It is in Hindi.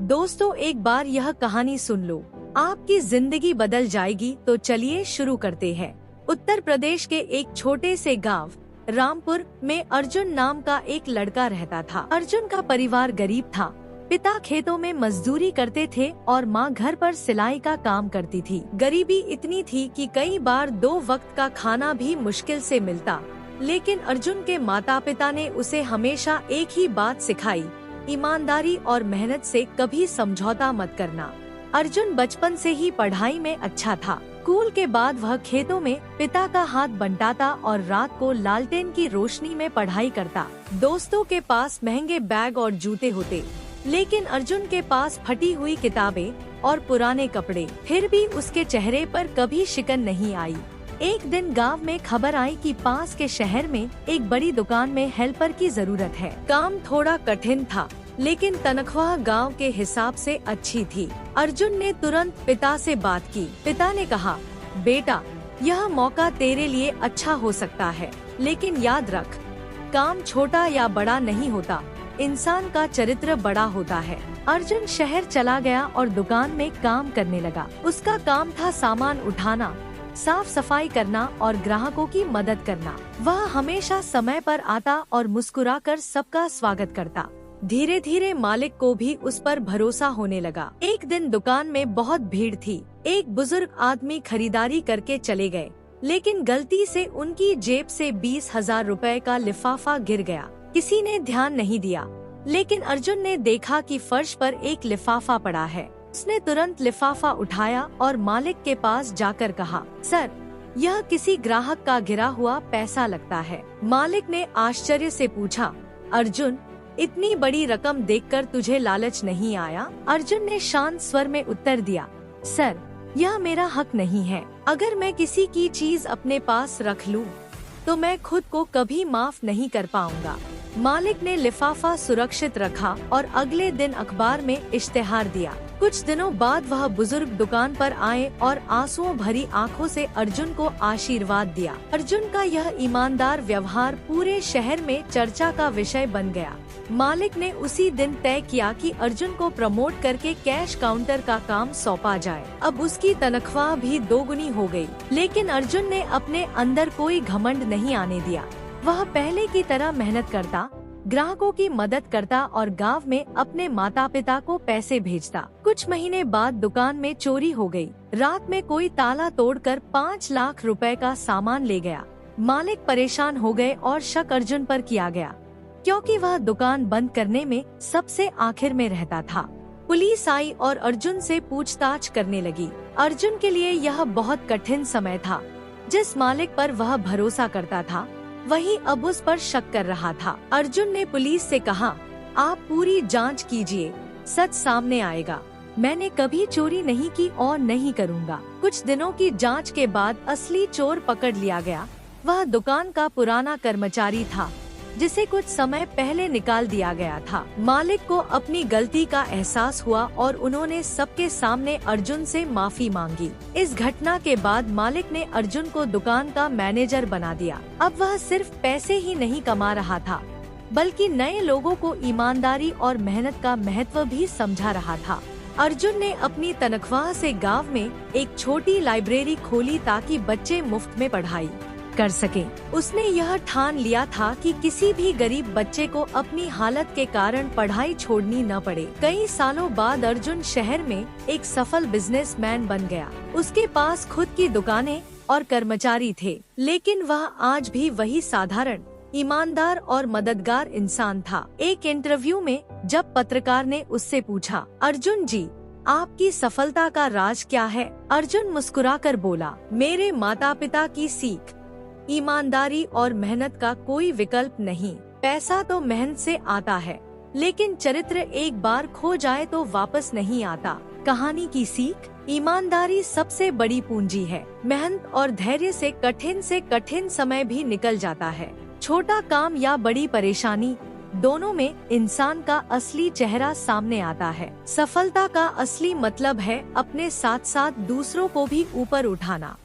दोस्तों, एक बार यह कहानी सुन लो, आपकी जिंदगी बदल जाएगी। तो चलिए शुरू करते हैं। उत्तर प्रदेश के एक छोटे से गांव रामपुर में अर्जुन नाम का एक लड़का रहता था। अर्जुन का परिवार गरीब था। पिता खेतों में मजदूरी करते थे और माँ घर पर सिलाई का काम करती थी। गरीबी इतनी थी कि कई बार 2 वक्त का खाना भी मुश्किल से मिलता। लेकिन अर्जुन के माता पिता ने उसे हमेशा एक ही बात सिखाई, ईमानदारी और मेहनत से कभी समझौता मत करना। अर्जुन बचपन से ही पढ़ाई में अच्छा था। स्कूल के बाद वह खेतों में पिता का हाथ बंटाता और रात को लालटेन की रोशनी में पढ़ाई करता। दोस्तों के पास महंगे बैग और जूते होते, लेकिन अर्जुन के पास फटी हुई किताबें और पुराने कपड़े। फिर भी उसके चेहरे पर कभी शिकन नहीं आई। एक दिन गांव में खबर आई कि पास के शहर में एक बड़ी दुकान में हेल्पर की जरूरत है। काम थोड़ा कठिन था, लेकिन तनख्वाह गांव के हिसाब से अच्छी थी। अर्जुन ने तुरंत पिता से बात की। पिता ने कहा, बेटा, यह मौका तेरे लिए अच्छा हो सकता है, लेकिन याद रख, काम छोटा या बड़ा नहीं होता, इंसान का चरित्र बड़ा होता है। अर्जुन शहर चला गया और दुकान में काम करने लगा। उसका काम था सामान उठाना, साफ सफाई करना और ग्राहकों की मदद करना। वह हमेशा समय पर आता और मुस्कुराकर सबका स्वागत करता। धीरे धीरे मालिक को भी उस पर भरोसा होने लगा। एक दिन दुकान में बहुत भीड़ थी। एक बुजुर्ग आदमी खरीदारी करके चले गए, लेकिन गलती से उनकी जेब से 20,000 रुपए का लिफाफा गिर गया। किसी ने ध्यान नहीं दिया, लेकिन अर्जुन ने देखा कि फर्श पर एक लिफाफा पड़ा है। उसने तुरंत लिफाफा उठाया और मालिक के पास जाकर कहा, सर, यह किसी ग्राहक का गिरा हुआ पैसा लगता है। मालिक ने आश्चर्य से पूछा, अर्जुन, इतनी बड़ी रकम देखकर तुझे लालच नहीं आया? अर्जुन ने शांत स्वर में उत्तर दिया, सर, यह मेरा हक नहीं है। अगर मैं किसी की चीज अपने पास रख लूं, तो मैं खुद को कभी माफ नहीं कर पाऊंगा। मालिक ने लिफाफा सुरक्षित रखा और अगले दिन अखबार में इश्तेहार दिया। कुछ दिनों बाद वह बुजुर्ग दुकान पर आए और आंसुओं भरी आंखों से अर्जुन को आशीर्वाद दिया। अर्जुन का यह ईमानदार व्यवहार पूरे शहर में चर्चा का विषय बन गया। मालिक ने उसी दिन तय किया कि अर्जुन को प्रमोट करके कैश काउंटर का काम सौंपा जाए। अब उसकी तनख्वाह भी 2 गुनी हो गई। लेकिन अर्जुन ने अपने अंदर कोई घमंड नहीं आने दिया। वह पहले की तरह मेहनत करता, ग्राहकों की मदद करता और गांव में अपने माता पिता को पैसे भेजता। कुछ महीने बाद दुकान में चोरी हो गई। रात में कोई ताला तोड़कर 5 लाख रुपए का सामान ले गया। मालिक परेशान हो गए और शक अर्जुन पर किया गया, क्योंकि वह दुकान बंद करने में सबसे आखिर में रहता था। पुलिस आई और अर्जुन से पूछताछ करने लगी। अर्जुन के लिए यह बहुत कठिन समय था। जिस मालिक पर वह भरोसा करता था, वही अब उस पर शक कर रहा था। अर्जुन ने पुलिस से कहा, आप पूरी जांच कीजिए, सच सामने आएगा। मैंने कभी चोरी नहीं की और नहीं करूँगा। कुछ दिनों की जांच के बाद असली चोर पकड़ लिया गया। वह दुकान का पुराना कर्मचारी था, जिसे कुछ समय पहले निकाल दिया गया था। मालिक को अपनी गलती का एहसास हुआ और उन्होंने सबके सामने अर्जुन से माफी मांगी। इस घटना के बाद मालिक ने अर्जुन को दुकान का मैनेजर बना दिया। अब वह सिर्फ पैसे ही नहीं कमा रहा था, बल्कि नए लोगों को ईमानदारी और मेहनत का महत्व भी समझा रहा था। अर्जुन ने अपनी तनख्वाह से गाँव में एक छोटी लाइब्रेरी खोली ताकि बच्चे मुफ्त में पढ़ाई कर सके। उसने यह ठान लिया था कि किसी भी गरीब बच्चे को अपनी हालत के कारण पढ़ाई छोड़नी न पड़े। कई सालों बाद अर्जुन शहर में एक सफल बिजनेसमैन बन गया। उसके पास खुद की दुकानें और कर्मचारी थे, लेकिन वह आज भी वही साधारण, ईमानदार और मददगार इंसान था। एक इंटरव्यू में जब पत्रकार ने उससे पूछा, अर्जुन जी, आपकी सफलता का राज क्या है? अर्जुन मुस्कुराकर बोला, मेरे माता पिता की सीख, ईमानदारी और मेहनत का कोई विकल्प नहीं। पैसा तो मेहनत से आता है, लेकिन चरित्र एक बार खो जाए तो वापस नहीं आता। कहानी की सीख, ईमानदारी सबसे बड़ी पूंजी है। मेहनत और धैर्य से कठिन समय भी निकल जाता है। छोटा काम या बड़ी परेशानी, दोनों में इंसान का असली चेहरा सामने आता है। सफलता का असली मतलब है अपने साथ साथ दूसरों को भी ऊपर उठाना।